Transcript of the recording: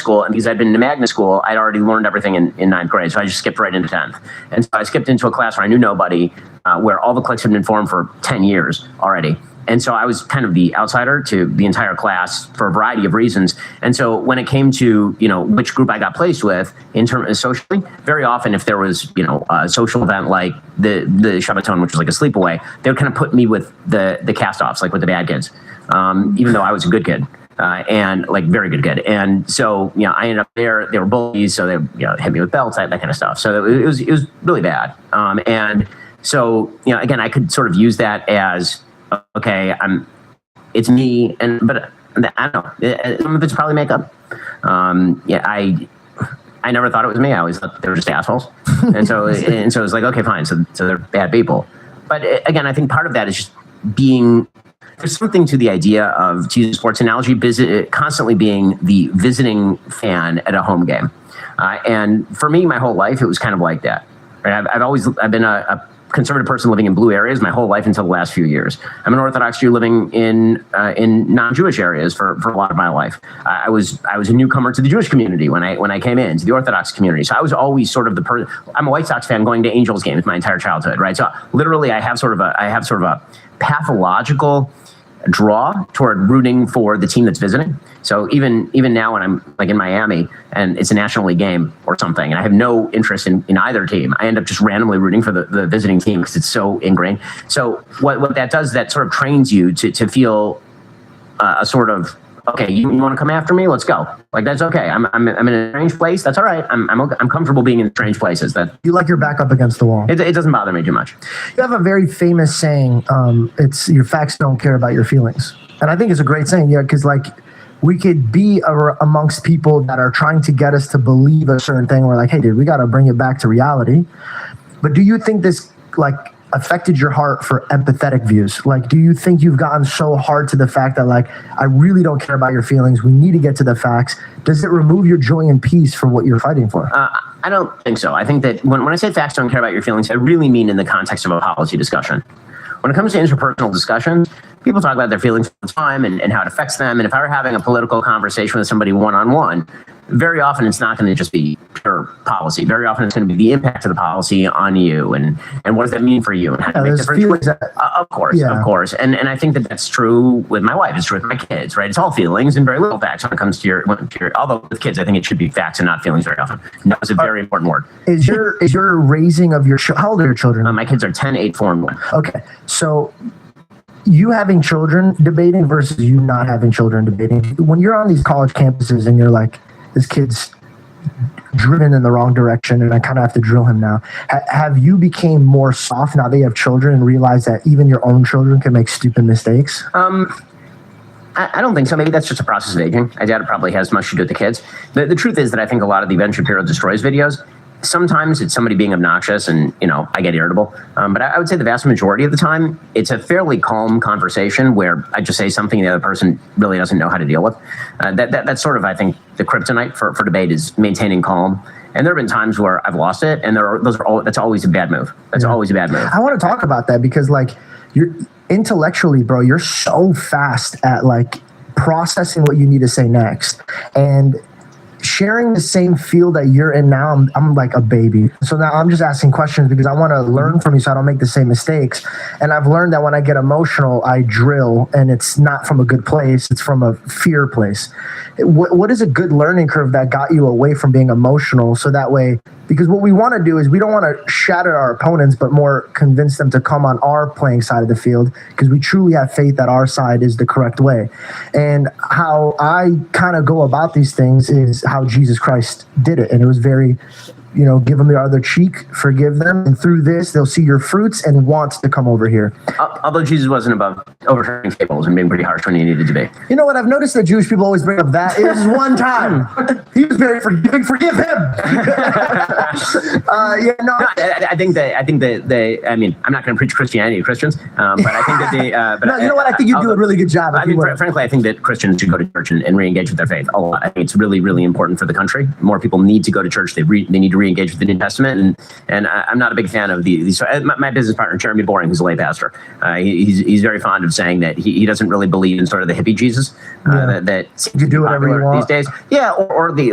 school, and because I'd been to magnet school, I'd already learned everything in ninth grade, so I just skipped right into 10th. And so I skipped into a class where I knew nobody, where all the cliques had been formed for 10 years already. And so I was kind of the outsider to the entire class for a variety of reasons. And so when it came to, which group I got placed with in terms of socially, very often if there was, a social event like the Shabbaton, which was like a sleepaway, they would kind of put me with the cast-offs, like with the bad kids, even though I was a good kid. And like very good kid. And so, I ended up there, they were bullies. So they, hit me with belts, that kind of stuff. So it was really bad. And so, again, I could sort of use that as, okay, it's me. But I don't know, some of it's probably makeup. I never thought it was me. I always thought they were just assholes. And so it was like, okay, fine. So they're bad people. But again, I think part of that is just there's something to the idea of, to use a sports analogy, constantly being the visiting fan at a home game. And for me, my whole life, it was kind of like that. Right? I've been a conservative person living in blue areas my whole life until the last few years. I'm an Orthodox Jew living in non-Jewish areas for a lot of my life. I was a newcomer to the Jewish community when I came in to the Orthodox community. So I was always sort of the person. I'm a White Sox fan going to Angels games my entire childhood, right? So literally, I have sort of a pathological draw toward rooting for the team that's visiting. So even now when I'm like in Miami and it's a National League game or something, and I have no interest in either team, I end up just randomly rooting for the visiting team because it's so ingrained. So what that does, that sort of trains you to feel a sort of, okay, you want to come after me? Let's go. Like, that's okay. I'm in a strange place. That's all right. I'm comfortable being in strange places. That you like your back up against the wall. It doesn't bother me too much. You have a very famous saying. It's your facts don't care about your feelings, and I think it's a great saying. Yeah, because like we could be amongst people that are trying to get us to believe a certain thing. We're like, hey, dude, we got to bring it back to reality. But do you think this affected your heart for empathetic views? Like, do you think you've gotten so hard to the fact that like, I really don't care about your feelings, we need to get to the facts? Does it remove your joy and peace for what you're fighting for? I don't think so. I think that when I say facts don't care about your feelings, I really mean in the context of a policy discussion. When it comes to interpersonal discussions, people talk about their feelings all the time and how it affects them. And if I were having a political conversation with somebody one-on-one, very often it's not going to just be pure policy. Very often it's going to be the impact of the policy on you and what does that mean for you and how to make different choices. Of course. And I think that's true with my wife. It's true with my kids, right? It's all feelings and very little facts when it comes to your although with kids, I think it should be facts and not feelings very often. No, it's a very important word. Is your raising of your how old are your children? My kids are 10, 8, 4, and 1. Okay. So you having children debating versus you not having children debating. When you're on these college campuses and you're like, this kid's driven in the wrong direction and I kind of have to drill him now. Have you became more soft now that you have children and realize that even your own children can make stupid mistakes? I don't think so. Maybe that's just a process of aging. I doubt it probably has much to do with the kids. The truth is that I think a lot of the Ben Shapiro Destroys videos, sometimes it's somebody being obnoxious and, I get irritable. But I would say the vast majority of the time, it's a fairly calm conversation where I just say something the other person really doesn't know how to deal with. That's sort of, I think, the kryptonite for debate is maintaining calm. And there have been times where I've lost it, and that's always a bad move. That's always a bad move. I want to talk about that because, like, you're intellectually, bro, you're so fast at, like, processing what you need to say next. And sharing the same field that you're in now, I'm like a baby. So now I'm just asking questions because I want to learn from you so I don't make the same mistakes. And I've learned that when I get emotional, I drill, and it's not from a good place. It's from a fear place. What is a good learning curve that got you away from being emotional so that way, because what we want to do is we don't want to shatter our opponents, but more convince them to come on our playing side of the field because we truly have faith that our side is the correct way. And how I kind of go about these things is how Jesus Christ did it. And it was very, give them the other cheek, forgive them. And through this, they'll see your fruits and want to come over here. Although Jesus wasn't above overturning tables and being pretty harsh when he needed to be. You know what? I've noticed that Jewish people always bring up that. It was one time. He was very forgiving. Forgive him. I think that I mean, I'm not going to preach Christianity to Christians, but I think that no, you know what? I think you do a really good job. Frankly, I think that Christians should go to church and re-engage with their faith a lot. I think it's really, really important for the country. More people need to go to church. They need to re-engage with the New Testament, and I'm not a big fan of these. My business partner, Jeremy Boring, who's a lay pastor, he's very fond of saying that he doesn't really believe in sort of the hippie Jesus that you do whatever you want these days. Yeah, or the